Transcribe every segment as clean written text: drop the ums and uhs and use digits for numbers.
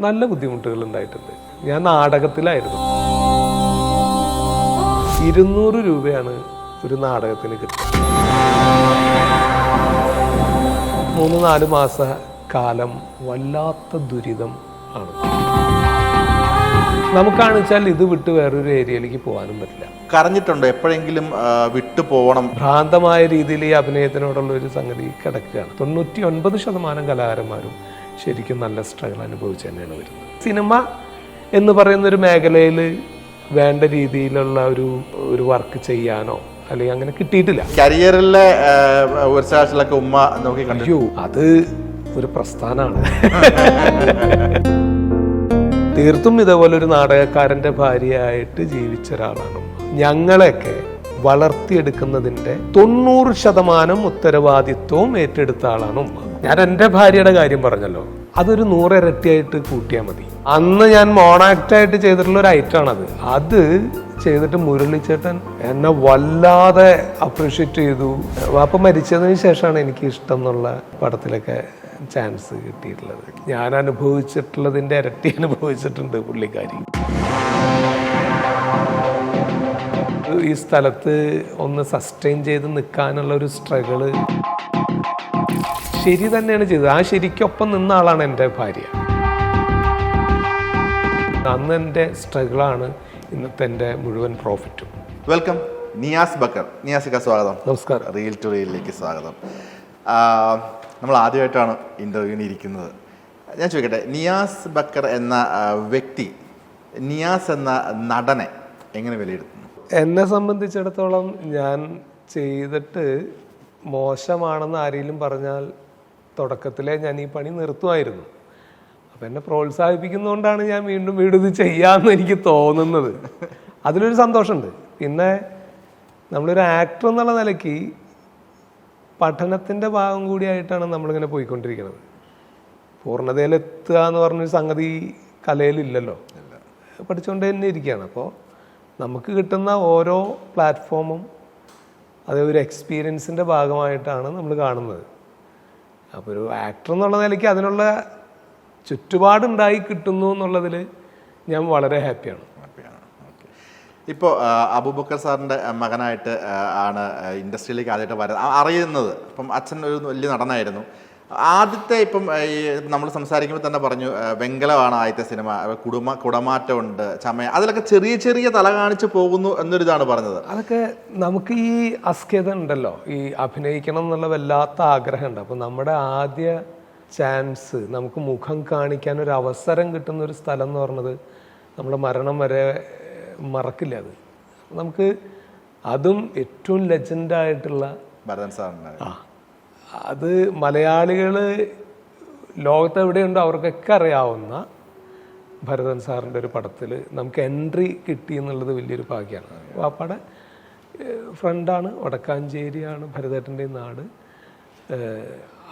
നല്ല ബുദ്ധിമുട്ടുകൾ ഉണ്ടായിട്ടുണ്ട്. ഞാൻ നാടകത്തിലായിരുന്നു. 200 രൂപയാണ് ഒരു നാടകത്തിന് കിട്ടുക. 3-4 മാസ കാലം വല്ലാത്ത ദുരിതം ആണ്. നമുക്കാണെന്ന് വെച്ചാൽ ഇത് വിട്ട് വേറൊരു ഏരിയയിലേക്ക് പോകാനും പറ്റില്ല. കരഞ്ഞിട്ടുണ്ടോ എപ്പോഴെങ്കിലും? വിട്ടു പോകണം ഭ്രാന്തമായ രീതിയിൽ ഈ അഭിനയത്തിനോടുള്ള ഒരു സംഗതി കിടക്കുകയാണ്. 99% കലാകാരന്മാരും ശരിക്കും നല്ല സ്ട്രഗിൾ അനുഭവിച്ച് തന്നെയാണ് വരുന്നത്. സിനിമ എന്ന് പറയുന്നൊരു മേഖലയിൽ വേണ്ട രീതിയിലുള്ള ഒരു വർക്ക് ചെയ്യാനോ അല്ലെങ്കിൽ അങ്ങനെ കിട്ടിയിട്ടില്ല. കരിയറിലെ ഒരു സാഹചര്യത്തിലൊക്കെ ഉമ്മ നോക്കി കണ്ടു. അത് ഒരു പ്രസ്ഥാനമാണ്. തീർത്തും ഇതേപോലെ ഒരു നാടകക്കാരൻ്റെ ഭാര്യയായിട്ട് ജീവിച്ച ഒരാളാണ്. ഞങ്ങളെയൊക്കെ വളർത്തിയെടുക്കുന്നതിന്റെ 90% ഉത്തരവാദിത്വവും ഏറ്റെടുത്ത ആളാണ് ഉമ്മ. ഞാൻ എൻ്റെ ഭാര്യയുടെ കാര്യം പറഞ്ഞല്ലോ, അതൊരു 100 ഇരട്ടിയായിട്ട് കൂട്ടിയാൽ മതി. അന്ന് ഞാൻ മോണാക്റ്റായിട്ട് ചെയ്തിട്ടുള്ള ഒരു ഐറ്റമാണത്. അത് ചെയ്തിട്ട് മുരളിച്ചേട്ടൻ എന്നെ വല്ലാതെ അപ്രീഷിയേറ്റ് ചെയ്തു. വാപ്പ മരിച്ചതിന് ശേഷമാണ് എനിക്ക് ഇഷ്ടം എന്നുള്ള പടത്തിലൊക്കെ ചാൻസ് കിട്ടിയിട്ടുള്ളത്. ഞാൻ അനുഭവിച്ചിട്ടുള്ളതിൻ്റെ ഇരട്ടി അനുഭവിച്ചിട്ടുണ്ട് പുള്ളിക്കാരി. ഈ സ്ഥലത്ത് ഒന്ന് സസ്റ്റെയിൻ ചെയ്ത് നിൽക്കാനുള്ള ഒരു സ്ട്രഗിള് ശരി തന്നെയാണ് ചെയ്തത്. ആ ശരിക്കൊപ്പം നിന്ന ആളാണ് എൻ്റെ ഭാര്യ. അന്ന് എൻ്റെ സ്ട്രഗിളാണ് ഇന്നത്തെ എൻ്റെ മുഴുവൻ പ്രോഫിറ്റും. വെൽക്കം നിയാസ് ബക്കർ. നിയാസിക്ക സ്വാഗതം. നമസ്കാരം. റീൽ ടു റീലിലേക്ക് സ്വാഗതം. നമ്മൾ ആദ്യമായിട്ടാണ് ഇൻ്റർവ്യൂവിന് ഇരിക്കുന്നത്. ഞാൻ ചോദിക്കട്ടെ, നിയാസ് ബക്കർ എന്ന വ്യക്തി നിയാസ് എന്ന നടനെ എങ്ങനെ വിലയിരുത്തുന്നു? എന്നെ സംബന്ധിച്ചിടത്തോളം ഞാൻ ചെയ്തിട്ട് മോശമാണെന്ന് ആരെങ്കിലും പറഞ്ഞാൽ തുടക്കത്തിലേ ഞാൻ ഈ പണി നിർത്തുമായിരുന്നു. അപ്പം എന്നെ പ്രോത്സാഹിപ്പിക്കുന്നതുകൊണ്ടാണ് ഞാൻ വീണ്ടും ഇത് ചെയ്യാമെന്ന് എനിക്ക് തോന്നുന്നത്. അതിലൊരു സന്തോഷമുണ്ട്. പിന്നെ നമ്മളൊരു ആക്ടർ എന്നുള്ള നിലയ്ക്ക് പഠനത്തിൻ്റെ ഭാഗം കൂടിയായിട്ടാണ് നമ്മളിങ്ങനെ പോയിക്കൊണ്ടിരിക്കുന്നത്. പൂർണ്ണതയിലെത്തുക എന്ന് പറഞ്ഞൊരു സംഗതി കലയിലില്ലല്ലോ, പഠിച്ചുകൊണ്ട് തന്നെ ഇരിക്കുകയാണ്. അപ്പോൾ നമുക്ക് കിട്ടുന്ന ഓരോ പ്ലാറ്റ്ഫോമും അത് ഒരു എക്സ്പീരിയൻസിൻ്റെ ഭാഗമായിട്ടാണ് നമ്മൾ കാണുന്നത്. അപ്പോൾ ഒരു ആക്ടർ എന്നുള്ള നിലയ്ക്ക് അതിനുള്ള ചുറ്റുപാടുണ്ടായി കിട്ടുന്നു എന്നുള്ളതിൽ ഞാൻ വളരെ ഹാപ്പിയാണ്. ഇപ്പോൾ അബൂബക്കർ സാറിൻ്റെ മകനായിട്ട് ആണ് ഇൻഡസ്ട്രിയിലേക്ക് ആദ്യമായിട്ട് അറിയുന്നത്. ഇപ്പം അച്ഛൻ ഒരു വലിയ നടനായിരുന്നു. ആദ്യത്തെ ഇപ്പം ഈ നമ്മൾ സംസാരിക്കുമ്പോൾ തന്നെ പറഞ്ഞു വെങ്കലമാണ് ആദ്യത്തെ സിനിമ, കുടമാറ്റമുണ്ട്, ചമയ, അതിലൊക്കെ ചെറിയ ചെറിയ തല കാണിച്ച് പോകുന്നു എന്നൊരിതാണ് പറഞ്ഞത്. അതൊക്കെ നമുക്ക് ഈ അസ്കേത ഉണ്ടല്ലോ, ഈ അഭിനയിക്കണം എന്നുള്ള വല്ലാത്ത ആഗ്രഹമുണ്ട്. അപ്പോൾ നമ്മുടെ ആദ്യ ചാൻസ്, നമുക്ക് മുഖം കാണിക്കാൻ ഒരു അവസരം കിട്ടുന്ന ഒരു സ്ഥലം എന്ന് പറഞ്ഞത് നമ്മുടെ മരണം വരെ മറക്കില്ല. അത് നമുക്ക് അതും ഏറ്റവും ലെജൻഡായിട്ടുള്ള ഭരതൻ സാറിന്, അത് മലയാളികൾ ലോകത്ത് എവിടെയുണ്ടോ അവർക്കൊക്കെ അറിയാവുന്ന ഭരതൻ സാറിൻ്റെ ഒരു പടത്തിൽ നമുക്ക് എൻട്രി കിട്ടി എന്നുള്ളത് വലിയൊരു ഭാഗ്യമാണ്. വാപ്പാടെ ഫ്രണ്ടാണ്, വടക്കാഞ്ചേരിയാണ് ഭരതേട്ടൻ്റെ നാട്.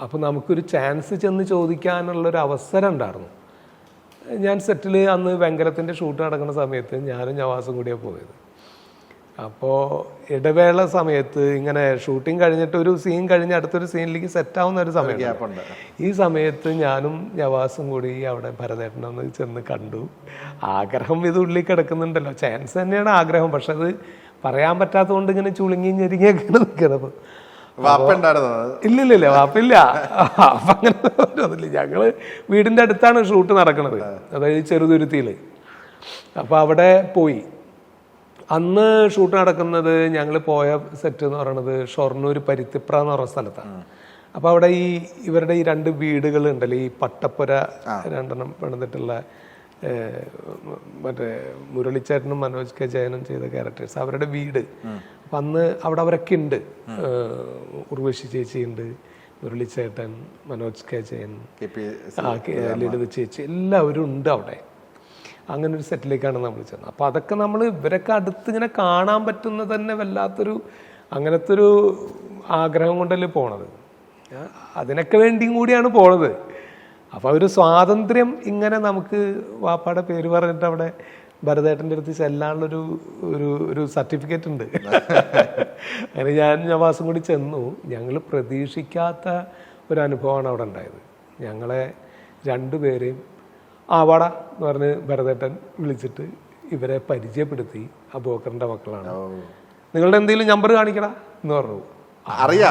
അപ്പോൾ നമുക്കൊരു ചാൻസ് ചെന്ന് ചോദിക്കാനുള്ളൊരു അവസരം ഉണ്ടായിരുന്നു. ഞാൻ സെറ്റിൽ അന്ന് വെങ്കലത്തിൻ്റെ ഷൂട്ട് നടക്കുന്ന സമയത്ത് ഞാനും നവാസും കൂടിയാണ് പോയത്. അപ്പോൾ ഇടവേള സമയത്ത് ഇങ്ങനെ ഷൂട്ടിങ് കഴിഞ്ഞിട്ട് ഒരു സീൻ കഴിഞ്ഞ് അടുത്തൊരു സീനിലേക്ക് സെറ്റാവുന്ന ഒരു സമയം. ഈ സമയത്ത് ഞാനും നവാസും കൂടി അവിടെ ഭരതേട്ടനൊന്ന് ചെന്ന് കണ്ടു. ആഗ്രഹം ഇത് ഉള്ളിൽ കിടക്കുന്നുണ്ടല്ലോ, ചാൻസ് തന്നെയാണ് ആഗ്രഹം. പക്ഷെ അത് പറയാൻ പറ്റാത്തതുകൊണ്ട് ഇങ്ങനെ ചുളുങ്ങി ഞെരുങ്ങിയൊക്കെ നിൽക്കണം. ഇല്ലില്ല, വാപ്പില്ല. അപ്പം അങ്ങനെ ഒന്നുമില്ല. ഞങ്ങൾ വീടിൻ്റെ അടുത്താണ് ഷൂട്ട് നടക്കുന്നത്, അതായത് ചെറുതുരുത്തിയിൽ. അപ്പോൾ അവിടെ പോയി. അന്ന് ഷൂട്ട് നടക്കുന്നത്, ഞങ്ങൾ പോയ സെറ്റ് എന്ന് പറയുന്നത് ഷൊർണൂർ പരുത്തിപ്ര എന്ന് പറയുന്ന സ്ഥലത്താണ്. അപ്പോൾ അവിടെ ഇവരുടെ ഈ 2 വീടുകൾ ഉണ്ടല്ലോ, ഈ പട്ടപ്പുര 2 പണിതിട്ടുള്ള മറ്റേ മുരളിച്ചേട്ടനും മനോജ് കെ ജയനും ചെയ്ത ക്യാരക്ടേഴ്സ്, അവരുടെ വീട്. അപ്പം അന്ന് അവിടെ അവരൊക്കെ ഉണ്ട്. ഉർവശി ചേച്ചി ഉണ്ട്, മുരളിച്ചേട്ടൻ, മനോജ് കെ ജയൻ, ലളിത ചേച്ചി, എല്ലാവരും ഉണ്ട് അവിടെ. അങ്ങനെ ഒരു സെറ്റിലേക്കാണ് നമ്മൾ ചെന്നത്. അപ്പോൾ അതൊക്കെ നമ്മൾ ഇവരൊക്കെ അടുത്ത് ഇങ്ങനെ കാണാൻ പറ്റുന്നത് തന്നെ വല്ലാത്തൊരു അങ്ങനത്തെ ഒരു ആഗ്രഹം കൊണ്ടല്ലേ പോണത്. അതിനൊക്കെ വേണ്ടിയും കൂടിയാണ് പോണത്. അപ്പോൾ ഒരു സ്വാതന്ത്ര്യം ഇങ്ങനെ നമുക്ക് വാപ്പാടെ പേര് പറഞ്ഞിട്ട് അവിടെ ഭരതേട്ടൻ്റെ അടുത്ത് ചെല്ലാനുള്ളൊരു ഒരു സർട്ടിഫിക്കറ്റ് ഉണ്ട്. അങ്ങനെ ഞാൻ നവാസും കൂടി ചെന്നു. ഞങ്ങൾ പ്രതീക്ഷിക്കാത്ത ഒരു അനുഭവമാണ് അവിടെ ഉണ്ടായത്. ഞങ്ങളെ 2 പേരെയും വാടാ എന്ന് പറഞ്ഞ് ഭരതേട്ടൻ വിളിച്ചിട്ട് ഇവരെ പരിചയപ്പെടുത്തി അബൂബക്കറിന്റെ മക്കളാണ്, നിങ്ങളുടെ എന്തെങ്കിലും നമ്പർ കാണിക്കടാ എന്ന് പറഞ്ഞു. അറിയാം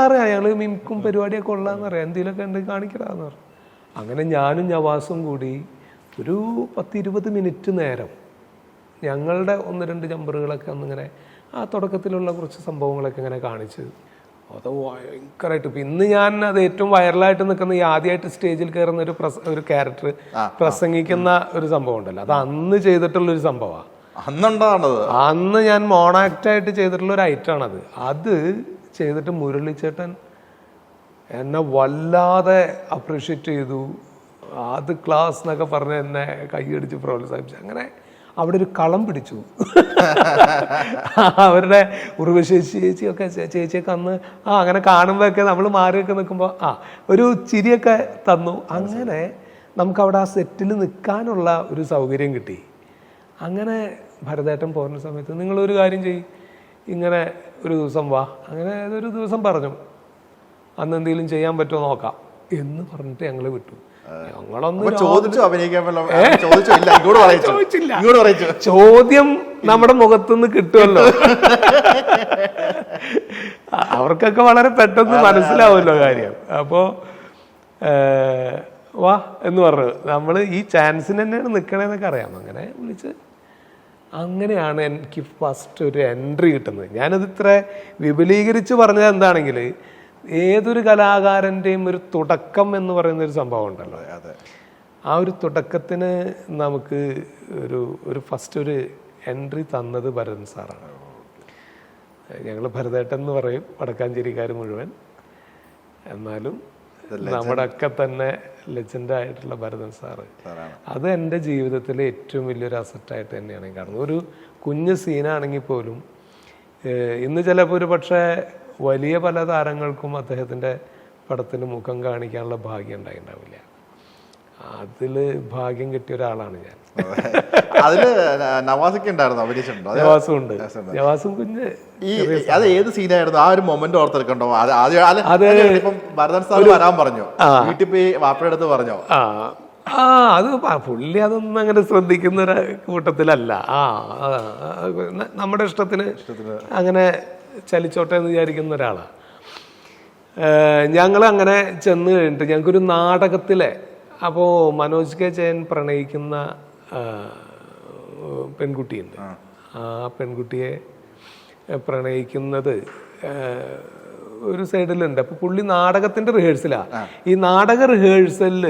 അറിയാം ഞങ്ങള് മിമിക്കും പരിപാടിയൊക്കെ ഉള്ളതെന്ന് അറിയാം, എന്തെങ്കിലുമൊക്കെ ഉണ്ട് കാണിക്കടാന്ന് പറഞ്ഞു. അങ്ങനെ ഞാനും നവാസും കൂടി ഒരു 10-20 മിനിറ്റ് നേരം ഞങ്ങളുടെ 1-2 നമ്പറുകളൊക്കെ ഒന്നിങ്ങനെ ആ തുടക്കത്തിലുള്ള കുറച്ച് സംഭവങ്ങളൊക്കെ ഇങ്ങനെ കാണിച്ച് അത് ഭയങ്കരമായിട്ട്. ഇപ്പം ഇന്ന് ഞാൻ അത് ഏറ്റവും വൈറലായിട്ട് നിൽക്കുന്ന ഈ ആദ്യമായിട്ട് സ്റ്റേജിൽ കയറുന്ന ഒരു ക്യാരക്ടർ പ്രസംഗിക്കുന്ന ഒരു സംഭവം ഉണ്ടല്ലോ, അത് അന്ന് ചെയ്തിട്ടുള്ളൊരു സംഭവമാണ്. അന്ന് ഞാൻ മോണാക്റ്റായിട്ട് ചെയ്തിട്ടുള്ള ഒരു ഐറ്റാണത്. അത് ചെയ്തിട്ട് മുരളിച്ചേട്ടൻ എന്നെ വല്ലാതെ അപ്രീഷിയേറ്റ് ചെയ്തു. അത് ക്ലാസ് എന്നൊക്കെ പറഞ്ഞ് എന്നെ കൈയടിച്ച് പ്രോത്സാഹിപ്പിച്ചു. അങ്ങനെ അവിടെ ഒരു കളം പിടിച്ചു. അവരുടെ ചേച്ചിയൊക്കെ ചേച്ചിയൊക്കെ അന്ന് അങ്ങനെ കാണുമ്പോഴൊക്കെ നമ്മൾ മാറിയൊക്കെ നിൽക്കുമ്പോൾ ഒരു ചിരിയൊക്കെ തന്നു. അങ്ങനെ നമുക്കവിടെ ആ സെറ്റിൽ നിൽക്കാനുള്ള ഒരു സൗകര്യം കിട്ടി. അങ്ങനെ ഭരതേട്ടൻ പോകുന്ന സമയത്ത് നിങ്ങളൊരു കാര്യം ചെയ്യും, ഇങ്ങനെ ഒരു ദിവസം വാ, അങ്ങനെ ഏതൊരു ദിവസം പറഞ്ഞു, അന്ന് എന്തെങ്കിലും ചെയ്യാൻ പറ്റുമോ നോക്കാം എന്ന് പറഞ്ഞിട്ട് ഞങ്ങൾ വിട്ടു. ചോദ്യം നമ്മുടെ മുഖത്തുനിന്ന് കിട്ടുമല്ലോ, അവർക്കൊക്കെ വളരെ പെട്ടെന്ന് മനസ്സിലാവുമല്ലോ കാര്യം. അപ്പോൾ വാ എന്ന് പറഞ്ഞു. നമ്മൾ ഈ ചാൻസിന് തന്നെയാണ് നിൽക്കണേന്നൊക്കെ അറിയാം. അങ്ങനെ വിളിച്ച് അങ്ങനെയാണ് എനിക്ക് ഫസ്റ്റ് ഒരു എൻട്രി കിട്ടുന്നത്. ഞാനത് ഇത്ര വിപുലീകരിച്ച് പറഞ്ഞത് എന്താണെങ്കിൽ, ഏതൊരു കലാകാരൻ്റെയും ഒരു തുടക്കം എന്ന് പറയുന്നൊരു സംഭവം ഉണ്ടല്ലോ, ആ ഒരു തുടക്കത്തിന് നമുക്ക് ഒരു ഫസ്റ്റ് ഒരു എൻട്രി തന്നത് ഭരതൻ സാറാണ്. ഞങ്ങൾ ഭരതേട്ടൻ എന്ന് പറയും വടക്കാഞ്ചേരിക്കാർ മുഴുവൻ, എന്നാലും നമ്മുടെ ഒക്കെ തന്നെ ലെജൻഡായിട്ടുള്ള ഭരതൻ സാറ്. അത് എൻ്റെ ജീവിതത്തിലെ ഏറ്റവും വലിയൊരു അസറ്റായിട്ട് തന്നെയാണ് കാണുന്നത്. ഒരു കുഞ്ഞ് സീനാണെങ്കിൽ പോലും ഇന്ന് ചിലപ്പോൾ ഒരു പക്ഷേ വലിയ പല താരങ്ങൾക്കും അദ്ദേഹത്തിൻ്റെ പടത്തിൽ മുഖം കാണിക്കാനുള്ള ഭാഗ്യം ഉണ്ടാവില്ല. അതിൽ ഭാഗ്യം കിട്ടിയ ഒരാളാണ് ഞാൻ. നവാസും ഉണ്ട്. നവാസും കുഞ്ഞ് അത് ഏത് സീനായിരുന്നു? ആ ഒരു മൊമെന്റ് ഓർത്തെടുക്കണ്ടോ? അത് വരാൻ പറഞ്ഞു, വീട്ടിൽ പോയി വാപ്പയുടെ അടുത്ത് പറഞ്ഞോ? അത് പുള്ളി അതൊന്നും അങ്ങനെ ശ്രദ്ധിക്കുന്ന ഒരു കൂട്ടത്തിലല്ല. നമ്മുടെ ഇഷ്ടത്തിന് അങ്ങനെ ചലിച്ചോട്ടെ എന്ന് വിചാരിക്കുന്ന ഒരാളാണ്. ഞങ്ങൾ അങ്ങനെ ചെന്ന് കഴിഞ്ഞിട്ട് ഞങ്ങൾക്കൊരു നാടകത്തിലെ, അപ്പോൾ മനോജ് കെ ജയൻ പ്രണയിക്കുന്ന പെൺകുട്ടിയുണ്ട്. ആ പെൺകുട്ടിയെ പ്രണയിക്കുന്നത് ഒരു സൈഡിലുണ്ട്. അപ്പോൾ പുള്ളി നാടകത്തിൻ്റെ റിഹേഴ്സലാണ്. ഈ നാടക റിഹേഴ്സലിൽ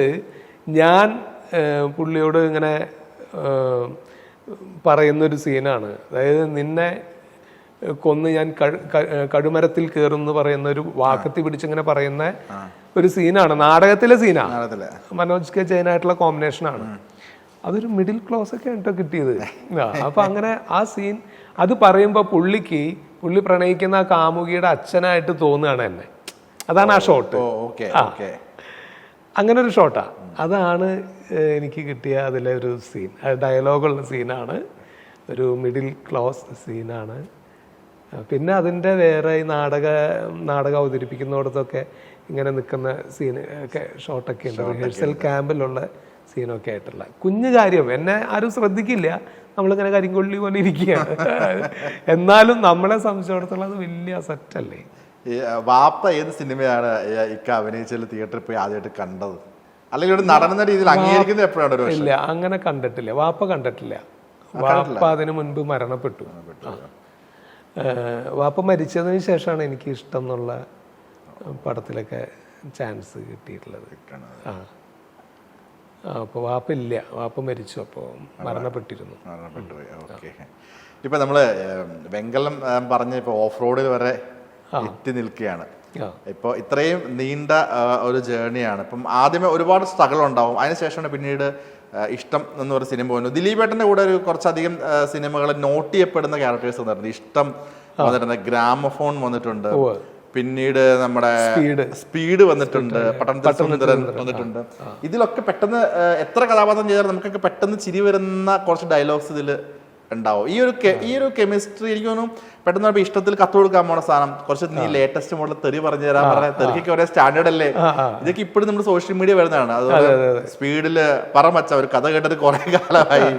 ഞാൻ പുള്ളിയോട് ഇങ്ങനെ പറയുന്നൊരു സീനാണ്. അതായത് നിന്നെ കൊന്ന് ഞാൻ കടുമരത്തിൽ കയറും എന്ന് പറയുന്ന ഒരു വാക്കത്തി പിടിച്ചിങ്ങനെ പറയുന്ന ഒരു സീനാണ്. നാടകത്തിലെ സീനാണ്. മനോജ് കെ ജയനായിട്ടുള്ള കോമ്പിനേഷനാണ്. അതൊരു മിഡിൽ ക്ലാസ് ഒക്കെ ആയിട്ടോ കിട്ടിയത്. അപ്പൊ അങ്ങനെ ആ സീൻ അത് പറയുമ്പോൾ പുള്ളി പ്രണയിക്കുന്ന ആ കാമുകിയുടെ അച്ഛനായിട്ട് തോന്നുകയാണ് എന്നെ. അതാണ് ആ ഷോട്ട്. അങ്ങനെ ഒരു ഷോട്ടാ. അതാണ് എനിക്ക് കിട്ടിയ അതിലെ ഒരു സീൻ. ഡയലോഗുള്ള സീനാണ്, ഒരു മിഡിൽ ക്ലാസ് സീനാണ്. പിന്നെ അതിൻ്റെ വേറെ ഈ നാടകം അവതരിപ്പിക്കുന്നിടത്തൊക്കെ ഇങ്ങനെ നിൽക്കുന്ന സീൻ ഒക്കെ ഷോട്ടൊക്കെ ഉണ്ട്. റിഹേഴ്സൽ ക്യാമ്പിലുള്ള സീനൊക്കെ ആയിട്ടുള്ള കുഞ്ഞു കാര്യം. എന്നെ ആരും ശ്രദ്ധിക്കില്ല, നമ്മളിങ്ങനെ കരിങ്കൊള്ളി പോലെ ഇരിക്കുകയാണ്. എന്നാലും നമ്മളെ സംബന്ധിച്ചിടത്തോളം അത് വലിയ അസറ്റല്ലേ. വാപ്പ ഏത് സിനിമയാണ് ഇക്ക അഭിനയിച്ചാൽ തിയേറ്ററിൽ പോയി ആദ്യമായിട്ട് കണ്ടത്? അല്ലെങ്കിൽ ഒരു നടന്ന രീതിയിൽ അംഗീകരിക്കുന്നത് എപ്പോഴാണ്? ഇല്ല, അങ്ങനെ കണ്ടിട്ടില്ല. വാപ്പ കണ്ടിട്ടില്ല. വാപ്പ അതിനു മുൻപ് മരണപ്പെട്ടു. വാപ്പ മരിച്ചതിന് ശേഷമാണ് എനിക്ക് ഇഷ്ടം എന്നുള്ള പടത്തിലൊക്കെ ചാൻസ് കിട്ടിയിട്ടുള്ളത്. അപ്പോൾ വാപ്പ ഇല്ല, വാപ്പ മരിച്ചു, അപ്പോൾ മരണപ്പെട്ടിരുന്നു. ഇപ്പൊ നമ്മള് വെങ്കലം പറഞ്ഞ ഇപ്പൊ ഓഫ് റോഡിൽ വരെ എത്തി നിൽക്കുകയാണ്. ഇപ്പോൾ ഇത്രയും നീണ്ട ഒരു ജേർണിയാണ്. ഇപ്പം ആദ്യമേ ഒരുപാട് സ്ട്രഗിൾ ഉണ്ടാവും, അതിനുശേഷമാണ് പിന്നീട് ഇഷ്ടം എന്ന് പറഞ്ഞ സിനിമ വന്നു. ദിലീപേട്ടൻ്റെ കൂടെ ഒരു കുറച്ചധികം സിനിമകൾ നോട്ട് ചെയ്യപ്പെടുന്ന ക്യാരക്ടേഴ്സ് വന്നിട്ടുണ്ട്. ഇഷ്ടം വന്നിട്ടുണ്ട്, ഗ്രാമഫോൺ വന്നിട്ടുണ്ട്, പിന്നീട് നമ്മുടെ സ്പീഡ് വന്നിട്ടുണ്ട്, പട്ടണത്തിൽ സുന്ദരൻ വന്നിട്ടുണ്ട്. ഇതിലൊക്കെ പെട്ടെന്ന് എത്ര കഥാപാത്രം ചെയ്താലും നമുക്കൊക്കെ പെട്ടെന്ന് ചിരി വരുന്ന കുറച്ച് ഡയലോഗ്സ് ഇതിൽ ഉണ്ടാവും. ഈ ഒരു കെമിസ്ട്രി എനിക്ക് തോന്നുന്നു പെട്ടെന്ന് ഇഷ്ടത്തിൽ കത്ത് കൊടുക്കാൻ പോണ സാധനം കുറച്ച് നീ ലേറ്റസ്റ്റ് മോഡൽ തെറി പറഞ്ഞു തരാൻ പറഞ്ഞ തെറിക്കൊക്കെ ഒരേ സ്റ്റാൻഡേർഡ് അല്ലേ, ഇതൊക്കെ ഇപ്പോഴും നമ്മുടെ സോഷ്യൽ മീഡിയ വരുന്നതാണ്. അതുപോലെ സ്പീഡില് പറമച്ച ഒരു കഥ കേട്ടിട്ട് കുറെ കാലമായി.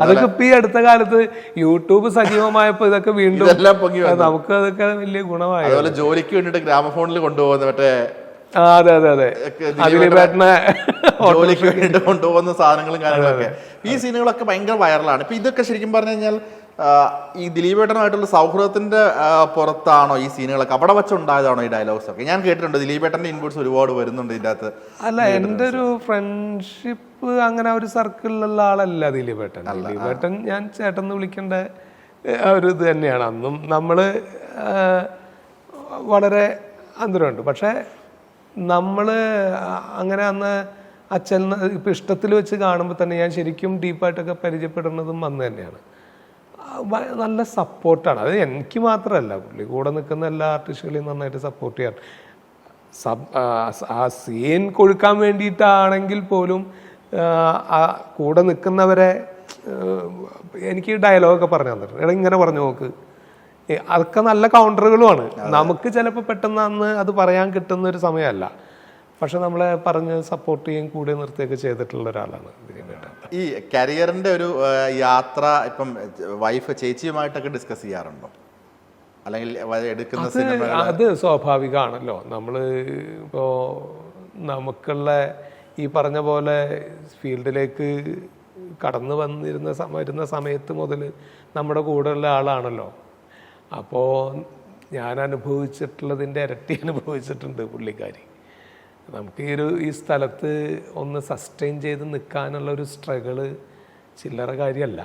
അതൊക്കെ ഇപ്പൊ ഈ അടുത്ത കാലത്ത് യൂട്യൂബ് സജീവമായപ്പോ ഇതൊക്കെ വീണ്ടും നമുക്ക് അതൊക്കെ വലിയ ഗുണമായി. അതുപോലെ ജോലിക്ക് വേണ്ടിട്ട് ഗ്രാമഫോണിൽ കൊണ്ടുപോകുന്ന മറ്റേ അതെ അതെ അതെ ജോലിക്ക് വേണ്ടിട്ട് കൊണ്ടുപോകുന്ന സാധനങ്ങളും കാര്യങ്ങളൊക്കെ ഈ സീനുകളൊക്കെ ഭയങ്കര വൈറലാണ്. ഇപ്പൊ ഇതൊക്കെ ശരിക്കും പറഞ്ഞു കഴിഞ്ഞാൽ ഈ ദിലീപേട്ടനുമായിട്ടുള്ള സൗഹൃദത്തിന്റെ പുറത്താണോ ഈ സീനുകളൊക്കെ, അവിടെ വെച്ചുണ്ടായതാണോ ഈ ഡയലോഗ്സ് ഒക്കെ? ഞാൻ കേട്ടിട്ടുണ്ട് ദിലീപേട്ടന്റെ ഇൻപുട്സ് ഒരുപാട് വരുന്നുണ്ട് ഇതിന്റെ അകത്ത്. അല്ല, എൻ്റെ ഒരു ഫ്രണ്ട്ഷിപ്പ് അങ്ങനെ ഒരു സർക്കിളിലുള്ള ആളല്ല ദിലീപേട്ടൻ. ദിലീപേട്ടൻ ഞാൻ ചേട്ടൻ എന്ന് വിളിക്കേണ്ട ഒരു ഇത് തന്നെയാണ്. അന്നും നമ്മള് വളരെ അന്തരമുണ്ട്. പക്ഷെ നമ്മള് അങ്ങനെ അന്ന് അച്ഛൻ ഇപ്പൊ ഇഷ്ടത്തിൽ വെച്ച് കാണുമ്പോൾ തന്നെ ഞാൻ ശരിക്കും ഡീപ്പായിട്ടൊക്കെ പരിചയപ്പെടുന്നതും അന്ന് തന്നെയാണ്. നല്ല സപ്പോർട്ടാണ്. അത് എനിക്ക് മാത്രമല്ല, പുള്ളി കൂടെ നിൽക്കുന്ന എല്ലാ ആർട്ടിസ്റ്റുകളെയും നന്നായിട്ട് സപ്പോർട്ട് ചെയ്യാൻ. ആ സീൻ കൊഴുക്കാൻ വേണ്ടിയിട്ടാണെങ്കിൽ പോലും കൂടെ നിൽക്കുന്നവരെ എനിക്ക് ഡയലോഗൊക്കെ പറഞ്ഞു തന്നിട്ടുണ്ട്. എടാ ഇങ്ങനെ പറഞ്ഞു നോക്ക്, അതൊക്കെ നല്ല കൗണ്ടറുകളുമാണ്. നമുക്ക് ചിലപ്പോൾ പെട്ടെന്ന് അന്ന് അത് പറയാൻ കിട്ടുന്ന ഒരു സമയമല്ല. പക്ഷെ നമ്മളെ പറഞ്ഞ് സപ്പോർട്ട് ചെയ്യാൻ കൂടെ നിർത്തിയൊക്കെ ചെയ്തിട്ടുള്ള ഒരാളാണ് ദിലീപേട്ടൻ. ഈ കരിയറിന്റെ ഒരു യാത്ര ഇപ്പം വൈഫ് ചേച്ചിയുമായിട്ടൊക്കെ ഡിസ്കസ് ചെയ്യാറുണ്ടോ? അല്ലെങ്കിൽ എടുക്കുന്ന സിനിമ? അത് സ്വാഭാവികമാണല്ലോ. നമ്മള് ഇപ്പോ നമുക്കുള്ള ഈ പറഞ്ഞ പോലെ ഫീൽഡിലേക്ക് കടന്നു വരുന്ന സമയത്ത് മുതൽ നമ്മുടെ കൂടെയുള്ള ആളാണല്ലോ. അപ്പോൾ ഞാൻ അനുഭവിച്ചിട്ടുള്ളതിൻ്റെ ഇരട്ടി അനുഭവിച്ചിട്ടുണ്ട് പുള്ളിക്കാരി. നമുക്ക് ഈ സ്ഥലത്ത് ഒന്ന് സസ്റ്റെയിൻ ചെയ്ത് നിൽക്കാനുള്ള ഒരു സ്ട്രഗിള് ചില്ലറ കാര്യമല്ല.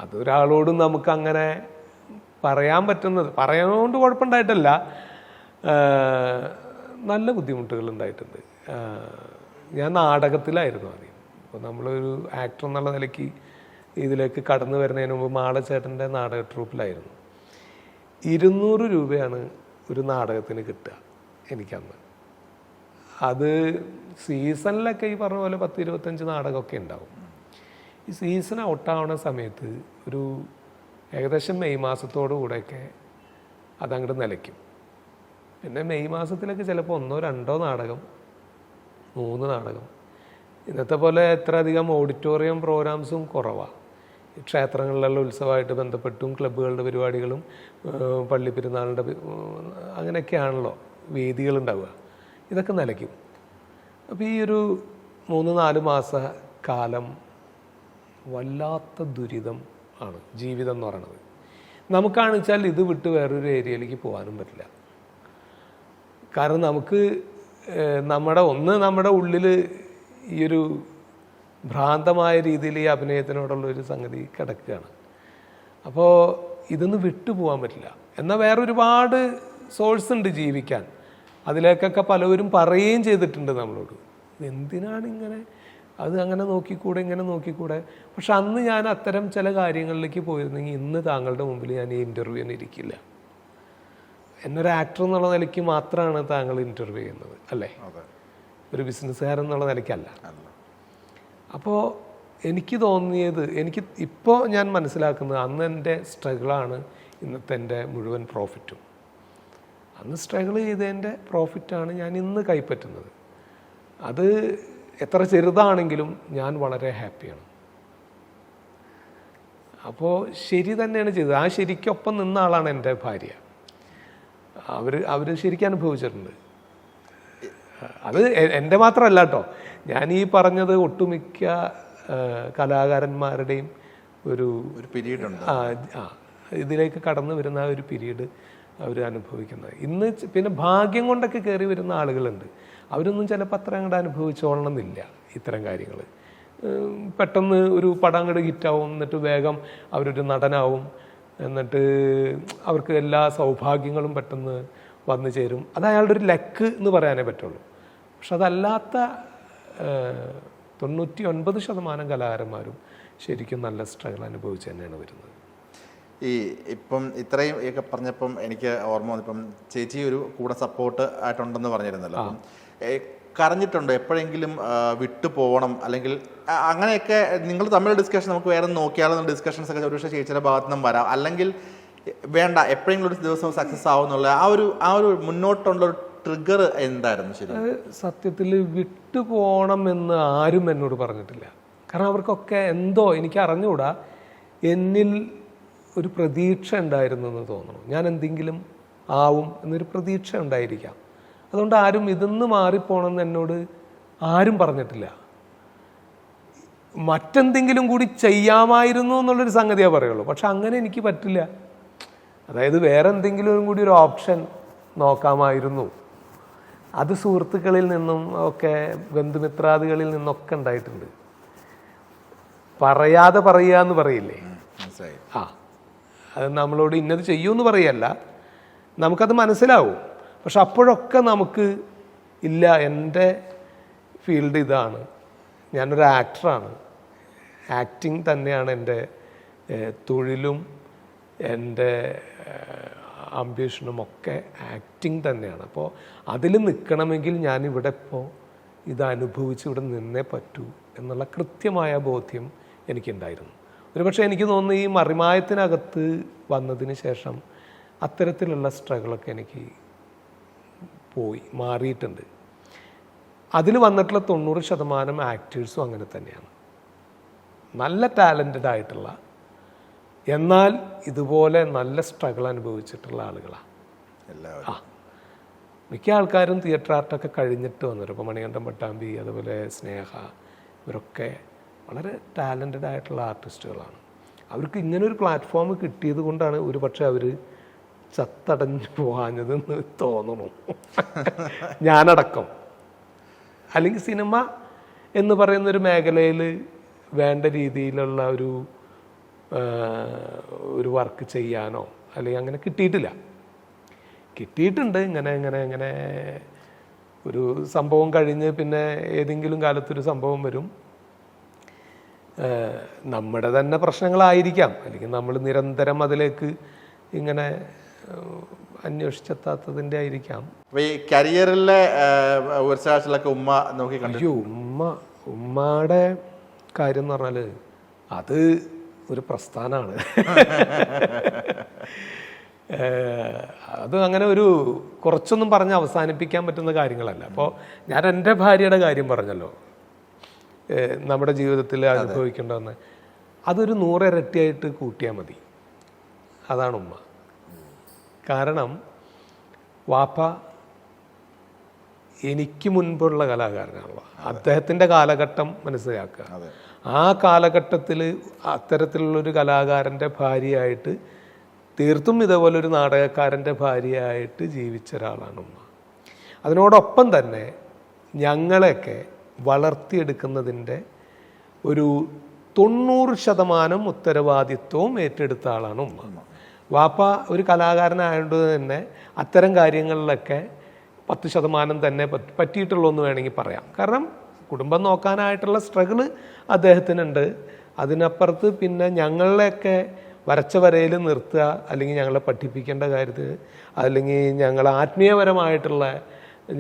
അതൊരാളോടും നമുക്കങ്ങനെ പറയാൻ പറ്റുന്നത്, പറയാനോണ്ട് കുഴപ്പമുണ്ടായിട്ടല്ല, നല്ല ബുദ്ധിമുട്ടുകൾ ഉണ്ടായിട്ടുണ്ട്. ഞാൻ നാടകത്തിലായിരുന്നു ആദ്യം. അപ്പോൾ നമ്മളൊരു ആക്ടർ എന്നുള്ള നിലയ്ക്ക് ഇതിലേക്ക് കടന്നു വരുന്നതിന് മുമ്പ് മാളച്ചേട്ടൻ്റെ നാടക ട്രൂപ്പിലായിരുന്നു. 200 രൂപയാണ് ഒരു നാടകത്തിന് കിട്ടുക എനിക്കന്ന്. അത് സീസണിലൊക്കെ ഈ പറഞ്ഞ പോലെ 10-25 നാടകമൊക്കെ ഉണ്ടാവും. ഈ സീസൺ ഔട്ടാവുന്ന സമയത്ത് ഒരു ഏകദേശം മെയ് മാസത്തോടു കൂടെയൊക്കെ അതങ്ങോട്ട് നിലയ്ക്കും. പിന്നെ മെയ് മാസത്തിലൊക്കെ ചിലപ്പോൾ 1-2 നാടകം, 3 നാടകം. ഇന്നത്തെ പോലെ എത്ര അധികം ഓഡിറ്റോറിയം പ്രോഗ്രാംസും കുറവാണ്. ക്ഷേത്രങ്ങളിലുള്ള ഉത്സവമായിട്ട് ബന്ധപ്പെട്ടും ക്ലബ്ബുകളുടെ പരിപാടികളും പള്ളി പെരുന്നാളിൻ്റെ അങ്ങനെയൊക്കെയാണല്ലോ വേദികളുണ്ടാവുക. ഇതൊക്കെ നിലയ്ക്കും. അപ്പോൾ ഈ ഒരു 3-4 മാസ കാലം വല്ലാത്ത ദുരിതം ആണ് ജീവിതം എന്ന് പറയുന്നത്. നമുക്കാണെന്ന് വെച്ചാൽ ഇത് വിട്ട് വേറൊരു ഏരിയയിലേക്ക് പോകാനും പറ്റില്ല. കാരണം നമുക്ക് നമ്മുടെ ഉള്ളിൽ ഈ ഒരു ഭ്രാന്തമായ രീതിയിൽ ഈ അഭിനയത്തിനോടുള്ളൊരു സംഗതി കിടക്കുകയാണ്. അപ്പോൾ ഇതൊന്നും വിട്ടുപോകാൻ പറ്റില്ല. എന്നാൽ വേറൊരുപാട് സോഴ്സ് ഉണ്ട് ജീവിക്കാൻ. അതിലേക്കൊക്കെ പലവരും പറയുകയും ചെയ്തിട്ടുണ്ട് നമ്മളോട്, എന്തിനാണ് ഇങ്ങനെ, അത് അങ്ങനെ നോക്കിക്കൂടെ, ഇങ്ങനെ നോക്കിക്കൂടെ. പക്ഷെ അന്ന് ഞാൻ അത്തരം ചില കാര്യങ്ങളിലേക്ക് പോയിരുന്നെങ്കിൽ ഇന്ന് താങ്കളുടെ മുമ്പിൽ ഞാൻ ഈ ഇൻ്റർവ്യൂവിന് ഇരിക്കില്ല. എന്നൊരു ആക്ടർ എന്നുള്ള നിലയ്ക്ക് മാത്രമാണ് താങ്കൾ ഇൻ്റർവ്യൂ ചെയ്യുന്നത്, അല്ലേ? ഒരു ബിസിനസ്സുകാരൻ എന്നുള്ള നിലയ്ക്കല്ല. അപ്പോൾ എനിക്ക് തോന്നിയത്, എനിക്ക് ഇപ്പോൾ ഞാൻ മനസ്സിലാക്കുന്നത്, അന്ന് എൻ്റെ സ്ട്രഗിളാണ് ഇന്നത്തെ എൻ്റെ മുഴുവൻ പ്രോഫിറ്റും. അന്ന് സ്ട്രഗിൾ ചെയ്തതിൻ്റെ പ്രോഫിറ്റാണ് ഞാൻ ഇന്ന് കൈപ്പറ്റുന്നത്. അത് എത്ര ചെറുതാണെങ്കിലും ഞാൻ വളരെ ഹാപ്പിയാണ്. അപ്പോൾ ശരി തന്നെയാണ് ചെയ്തത്. ആ ശരിക്കൊപ്പം നിന്ന ആളാണ് എൻ്റെ ഭാര്യ. അവർ ശരിക്കും അനുഭവിച്ചിട്ടുണ്ട്. അത് എൻ്റെ മാത്രമല്ല കേട്ടോ, ഞാൻ ഈ പറഞ്ഞത് ഒട്ടുമിക്ക കലാകാരന്മാരുടെയും ഒരു പീരീഡുണ്ട്. ഇതിലേക്ക് കടന്നു വരുന്ന ആ ഒരു പീരീഡ് അവർ അനുഭവിക്കുന്നത്. ഇന്ന് പിന്നെ ഭാഗ്യം കൊണ്ടൊക്കെ കയറി വരുന്ന ആളുകളുണ്ട്. അവരൊന്നും ചിലപ്പോൾ അത്ര അങ്ങോട്ട് അനുഭവിച്ചോളണമെന്നില്ല ഇത്തരം കാര്യങ്ങൾ. പെട്ടെന്ന് ഒരു പടം അങ്ങോട്ട് ഹിറ്റാവും, എന്നിട്ട് വേഗം അവരൊരു നടനാവും, എന്നിട്ട് അവർക്ക് എല്ലാ സൗഭാഗ്യങ്ങളും പെട്ടെന്ന് വന്നു ചേരും. അത് അയാളുടെ ഒരു ലക്ക് എന്ന് പറയാനേ പറ്റുള്ളൂ. പക്ഷെ അതല്ലാത്ത 99% കലാകാരന്മാരും ശരിക്കും നല്ല സ്ട്രഗിൾ അനുഭവിച്ച് തന്നെയാണ് വരുന്നത്. ഇപ്പം ഇത്രയും ഒക്കെ പറഞ്ഞപ്പം എനിക്ക് ഓർമ്മ വന്നു, ഇപ്പം ചേച്ചി ഒരു കൂടെ സപ്പോർട്ട് ആയിട്ടുണ്ടെന്ന് പറഞ്ഞിരുന്നല്ലോ. കരഞ്ഞിട്ടുണ്ടോ എപ്പോഴെങ്കിലും വിട്ടു പോകണം അല്ലെങ്കിൽ അങ്ങനെയൊക്കെ നിങ്ങൾ തമ്മിൽ ഡിസ്കഷൻ നമുക്ക് വേറെ നോക്കിയാലോ ഡിസ്കഷൻസ് ഒക്കെ ഒരുപക്ഷെ ചേച്ചിയുടെ ഭാഗത്തു നിന്നും വരാം, അല്ലെങ്കിൽ വേണ്ട എപ്പോഴെങ്കിലും ഒരു ദിവസം സക്സസ് ആവുന്നുള്ള ആ ഒരു മുന്നോട്ടുള്ള ഒരു ട്രിഗർ എന്തായിരുന്നു? ശരി, സത്യത്തിൽ വിട്ടു പോകണം എന്ന് ആരും എന്നോട് പറഞ്ഞിട്ടില്ല. കാരണം അവർക്കൊക്കെ എന്തോ എനിക്ക് അറിഞ്ഞുകൂടാ, എന്നിൽ ഒരു പ്രതീക്ഷ ഉണ്ടായിരുന്നു എന്ന് തോന്നുന്നു. ഞാൻ എന്തെങ്കിലും ആവും എന്നൊരു പ്രതീക്ഷ ഉണ്ടായിരിക്കാം. അതുകൊണ്ട് ആരും ഇതൊന്ന് മാറിപ്പോണമെന്ന് എന്നോട് ആരും പറഞ്ഞിട്ടില്ല. മറ്റെന്തെങ്കിലും കൂടി ചെയ്യാമായിരുന്നു എന്നുള്ളൊരു സംഗതിയേ പറയുള്ളൂ. പക്ഷെ അങ്ങനെ എനിക്ക് പറ്റില്ല. അതായത് വേറെ എന്തെങ്കിലും കൂടി ഒരു ഓപ്ഷൻ നോക്കാമായിരുന്നു. അത് സുഹൃത്തുക്കളിൽ നിന്നും ഒക്കെ ബന്ധുമിത്രാദികളിൽ നിന്നൊക്കെ ഉണ്ടായിട്ടുണ്ട്. പറയാതെ പറയുക എന്ന് പറയില്ലേ, ആ, അത് നമ്മളോട് ഇന്നത് ചെയ്യൂന്ന് പറയല്ല, നമുക്കത് മനസ്സിലാവും. പക്ഷെ അപ്പോഴൊക്കെ നമുക്ക് ഇല്ല, എൻ്റെ ഫീൽഡ് ഇതാണ്, ഞാനൊരു ആക്ടറാണ്, ആക്ടിങ് തന്നെയാണ് എൻ്റെ തൊഴിലും എൻ്റെ അംബിഷനും ഒക്കെ ആക്ടിങ് തന്നെയാണ്. അപ്പോൾ അതിൽ നിൽക്കണമെങ്കിൽ ഞാനിവിടെ ഇപ്പോൾ ഇത് അനുഭവിച്ച് ഇവിടെ നിന്നേ പറ്റൂ എന്നുള്ള കൃത്യമായ ബോധ്യം എനിക്കുണ്ടായിരുന്നു. ഒരുപക്ഷെ എനിക്ക് തോന്നുന്നു ഈ മറിമായത്തിനകത്ത് വന്നതിന് ശേഷം അത്തരത്തിലുള്ള സ്ട്രഗിളൊക്കെ എനിക്ക് മാറിയിട്ടുണ്ട്. അതിൽ വന്നിട്ടുള്ള 90% ആക്ടേഴ്സും അങ്ങനെ തന്നെയാണ്. നല്ല ടാലൻറ്റഡ് ആയിട്ടുള്ള, എന്നാൽ ഇതുപോലെ നല്ല സ്ട്രഗിൾ അനുഭവിച്ചിട്ടുള്ള ആളുകളാണ് ആ മിക്ക ആൾക്കാരും. തിയേറ്റർ ആർട്ടൊക്കെ കഴിഞ്ഞിട്ട് വന്നിട്ട്, ഇപ്പോൾ മണികണ്ഠൻ പട്ടാമ്പി, അതുപോലെ സ്നേഹ, ഇവരൊക്കെ വളരെ ടാലൻറ്റഡ് ആയിട്ടുള്ള ആർട്ടിസ്റ്റുകളാണ്. അവർക്ക് ഇങ്ങനൊരു പ്ലാറ്റ്ഫോം കിട്ടിയത് കൊണ്ടാണ് ഒരു പക്ഷേ അവർ ചത്തടഞ്ഞു പോകാഞ്ഞതെന്ന് തോന്നുന്നു, ഞാനടക്കം. അല്ലെങ്കിൽ സിനിമ എന്ന് പറയുന്നൊരു മേഖലയിൽ വേണ്ട രീതിയിലുള്ള ഒരു വർക്ക് ചെയ്യാനോ അല്ലെങ്കിൽ അങ്ങനെ കിട്ടിയിട്ടില്ല. കിട്ടിയിട്ടുണ്ട് ഇങ്ങനെ ഒരു സംഭവം കഴിഞ്ഞ് പിന്നെ ഏതെങ്കിലും കാലത്തൊരു സംഭവം വരും. നമ്മുടെ തന്നെ പ്രശ്നങ്ങളായിരിക്കാം, അല്ലെങ്കിൽ നമ്മൾ നിരന്തരം അതിലേക്ക് ഇങ്ങനെ അന്വേഷിച്ചെത്താത്തതിൻ്റെ ആയിരിക്കാം. അപ്പോൾ ഈ കരിയറിലെ ഉത്സാഹത്തിലൊക്കെ ഉമ്മ നോക്കി കണ്ടു. ഉമ്മയുടെ കാര്യം എന്ന് പറഞ്ഞാൽ അത് ഒരു പ്രസ്ഥാനമാണ്. അത് അങ്ങനെ ഒരു കുറച്ചൊന്നും പറഞ്ഞ് അവസാനിപ്പിക്കാൻ പറ്റുന്ന കാര്യങ്ങളല്ല. അപ്പോൾ ഞാൻ എൻ്റെ ഭാര്യയുടെ കാര്യം പറഞ്ഞല്ലോ, നമ്മുടെ ജീവിതത്തിൽ അനുഭവിക്കേണ്ടതെന്ന്, അതൊരു 100 ഇരട്ടിയായിട്ട് കൂട്ടിയാൽ മതി. അതാണ് ഉമ്മ. കാരണം വാപ്പ എനിക്ക് മുൻപുള്ള കലാകാരനാണല്ലോ, അദ്ദേഹത്തിൻ്റെ കാലഘട്ടം മനസ്സിലാക്കുക. ആ കാലഘട്ടത്തിൽ അത്തരത്തിലുള്ളൊരു കലാകാരൻ്റെ ഭാര്യയായിട്ട്, തീർത്തും ഇതേപോലൊരു നാടകക്കാരൻ്റെ ഭാര്യയായിട്ട് ജീവിച്ച ഒരാളാണ് ഉമ്മ. അതിനോടൊപ്പം തന്നെ ഞങ്ങളെയൊക്കെ വളർത്തിയെടുക്കുന്നതിൻ്റെ ഒരു 90% ഉത്തരവാദിത്വവും ഏറ്റെടുത്ത ആളാണ് ഉമ്മ. വാപ്പ ഒരു കലാകാരനായതുകൊണ്ട് തന്നെ അത്തരം കാര്യങ്ങളിലൊക്കെ 10% തന്നെ പറ്റിയിട്ടുള്ളൂ എന്ന് വേണമെങ്കിൽ പറയാം. കാരണം കുടുംബം നോക്കാനായിട്ടുള്ള സ്ട്രഗിള് അദ്ദേഹത്തിനുണ്ട്. അതിനപ്പുറത്ത് പിന്നെ ഞങ്ങളെയൊക്കെ വരച്ച വരയിൽ നിർത്തുക, അല്ലെങ്കിൽ ഞങ്ങളെ പഠിപ്പിക്കേണ്ട കാര്യത്തിൽ, അല്ലെങ്കിൽ ഞങ്ങളെ ആത്മീയപരമായിട്ടുള്ള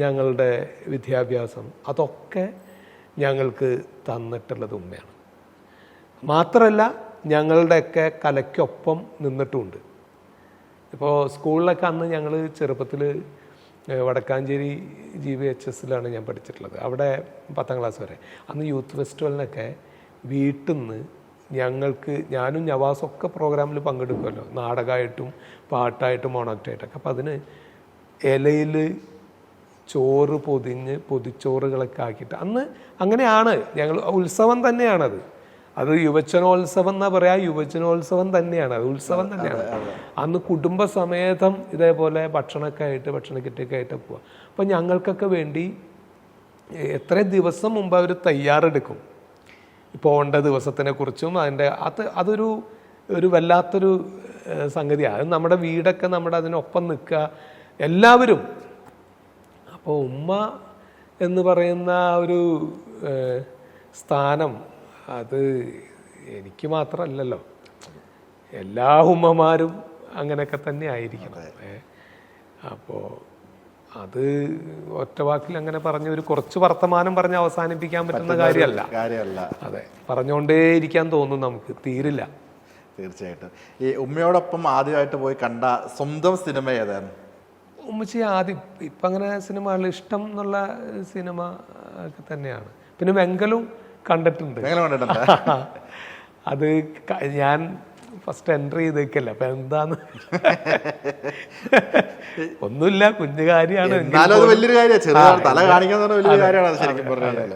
ഞങ്ങളുടെ വിദ്യാഭ്യാസം, അതൊക്കെ ഞങ്ങൾക്ക് തന്നിട്ടുള്ളത് ഉമ്മയാണ്. മാത്രമല്ല ഞങ്ങളുടെയൊക്കെ കലയ്ക്കൊപ്പം നിന്നിട്ടുമുണ്ട്. ഇപ്പോൾ സ്കൂളിലൊക്കെ അന്ന് ഞങ്ങൾ ചെറുപ്പത്തിൽ വടക്കാഞ്ചേരി GVHSലാണ് ഞാൻ പഠിച്ചിട്ടുള്ളത്. അവിടെ 10ാം ക്ലാസ് വരെ. അന്ന് യൂത്ത് ഫെസ്റ്റിവലിനൊക്കെ വീട്ടിൽ നിന്ന് ഞങ്ങൾക്ക്, ഞാനും നവാസൊക്കെ പ്രോഗ്രാമിൽ പങ്കെടുക്കുമല്ലോ, നാടകമായിട്ടും പാട്ടായിട്ടും മോണാക്റ്റായിട്ടൊക്കെ. അപ്പോൾ അതിന് ഇലയിൽ ചോറ് പൊതിച്ചോറുകളൊക്കെ ആക്കിയിട്ട്, അന്ന് അങ്ങനെയാണ് ഞങ്ങൾ, ഉത്സവം തന്നെയാണത്. അത് യുവജനോത്സവം എന്നാ പറയാ, യുവജനോത്സവം തന്നെയാണ്, അത് ഉത്സവം തന്നെയാണ്. അന്ന് കുടുംബസമേതം ഇതേപോലെ ഭക്ഷണമൊക്കെ ആയിട്ട്, ഭക്ഷണ കിറ്റൊക്കെ ആയിട്ട് പോവുക. അപ്പം ഞങ്ങൾക്കൊക്കെ വേണ്ടി എത്ര ദിവസം മുമ്പ് അവർ തയ്യാറെടുക്കും പോകേണ്ട ദിവസത്തിനെ കുറിച്ചും. അതൊരു വല്ലാത്തൊരു സംഗതിയാണ്. അത് നമ്മുടെ വീടൊക്കെ നമ്മുടെ അതിനൊപ്പം നിൽക്കുക എല്ലാവരും. അപ്പോൾ ഉമ്മ എന്ന് പറയുന്ന ഒരു സ്ഥാനം അത് എനിക്ക് മാത്രമല്ലല്ലോ, എല്ലാ ഉമ്മമാരും അങ്ങനെയൊക്കെ തന്നെ ആയിരിക്കണം. അപ്പോൾ അത് ഒറ്റ വാക്കിൽ അങ്ങനെ പറഞ്ഞ് ഒരു കുറച്ച് വർത്തമാനം പറഞ്ഞ് അവസാനിപ്പിക്കാൻ പറ്റുന്ന കാര്യമല്ല. അതെ, പറഞ്ഞുകൊണ്ടേ ഇരിക്കാൻ തോന്നും, നമുക്ക് തീരില്ല. തീർച്ചയായിട്ടും. ഈ ഉമ്മയോടൊപ്പം ആദ്യമായിട്ട് പോയി കണ്ട സ്വന്തം സിനിമ ഏതാണ്? ഉമ്മച്ചി ആദ്യം ഇപ്പം അങ്ങനെ സിനിമകൾ ഇഷ്ടം എന്നുള്ള സിനിമ ഒക്കെ തന്നെയാണ്. പിന്നെ വെങ്കലും കണ്ടിട്ടുണ്ട്. അത് ഞാൻ ഫസ്റ്റ് എൻട്രി ചെയ്തേക്കല്ല, അപ്പൊ എന്താന്ന് ഒന്നുമില്ല, കുഞ്ഞു കാര്യമാണ്. വലിയൊരു കാര്യമാണ്, തല കാണിക്കാൻ വലിയൊരു കാര്യമാണ് ശരിക്കും പറഞ്ഞാൽ.